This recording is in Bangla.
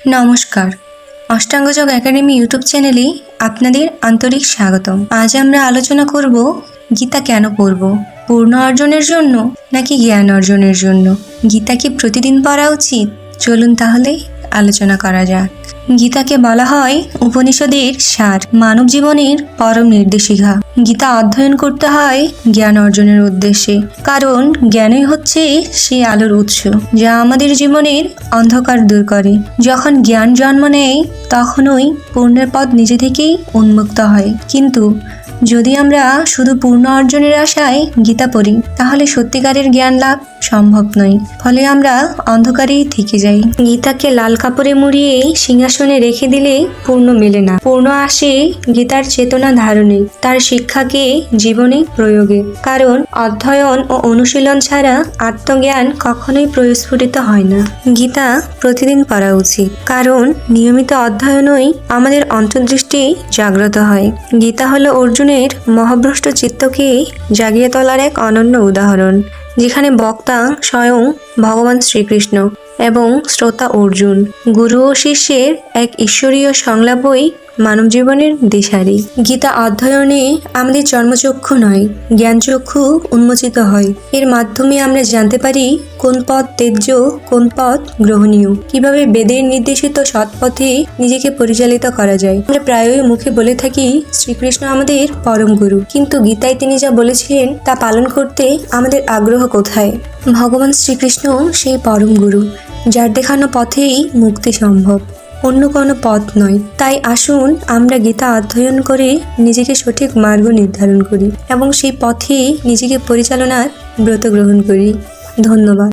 নমস্কার, অষ্টাঙ্গযোগ একাডেমি ইউটিউব চ্যানেলে আপনাদের আন্তরিক স্বাগতম। আজ আমরা আলোচনা করব গীতা কেন পড়ব, পূর্ণ অর্জনের জন্য নাকি জ্ঞান অর্জনের জন্য। গীতা কি প্রতিদিন পড়া উচিত? চলুন তাহলে আলোচনা করা যাক। গীতাকে বলা হয় উপনিষদের সার, মানব জীবনের পরম নির্দেশিকা। গীতা অধ্যয়ন করতে হয় জ্ঞান অর্জনের উদ্দেশ্যে, কারণ জ্ঞানই হচ্ছে সেই আলোর উৎস যা আমাদের জীবনের অন্ধকার দূর করে। যখন জ্ঞান জন্ম নেয় তখনই পূর্ণের পথ নিজে থেকেই উন্মুক্ত হয়। কিন্তু যদি আমরা শুধু পূর্ণ অর্জনের আশায় গীতা পড়ি, তাহলে সত্যিকারের জ্ঞান লাভ সম্ভব নয়। ফলে আমরা অন্ধকারেই থেকে যাই। গীতাকে লাল কাপড়ে মুড়িয়ে সিংহাসনে রেখে দিলে পূর্ণ মেলে না। পূর্ণ আসে গীতার চেতনা ধারণে, তার শিক্ষাকে জীবনে প্রয়োগে। কারণ অধ্যয়ন ও অনুশীলন ছাড়া আত্মজ্ঞান কখনোই প্রস্ফুটিত হয় না। গীতা প্রতিদিন পড়া উচিত, কারণ নিয়মিত অধ্যয়নই আমাদের অন্তর্দৃষ্টি জাগ্রত হয়। গীতা হলো অর্জুনের মহাভ্রষ্ট চিত্তকে জাগিয়ে তোলার এক অনন্য উদাহরণ, যেখানে বক্তা স্বয়ং ভগবান শ্রীকৃষ্ণ এবং শ্রোতা অর্জুন। গুরু ও শিষ্যের এক ঈশ্বরীয় সংলাপই মানব জীবনের দিশারি। গীতা অধ্যয়নে আমাদের জন্মচক্ষু নয়, জ্ঞানচক্ষু উন্মোচিত হয়। এর মাধ্যমে আমরা জানতে পারি কোন পথ ত্যায্য, কোন পথ গ্রহণীয়, কিভাবে বেদের নির্দেশিত সৎ পথে নিজেকে পরিচালিত করা যায়। আমরা প্রায়ই মুখে বলে থাকি শ্রীকৃষ্ণ আমাদের পরম গুরু, কিন্তু গীতায় তিনি যা বলেছেন তা পালন করতে আমাদের আগ্রহ কোথায়? ভগবান শ্রীকৃষ্ণ সেই পরম গুরু, যার দেখানো পথেই মুক্তি সম্ভব, অন্য কোনো পথ নয়। তাই আসুন আমরা গীতা অধ্যয়ন করে নিজেকে সঠিক মার্গ নির্ধারণ করি এবং সেই পথে নিজেকে পরিচালনার ব্রত গ্রহণ করি। ধন্যবাদ।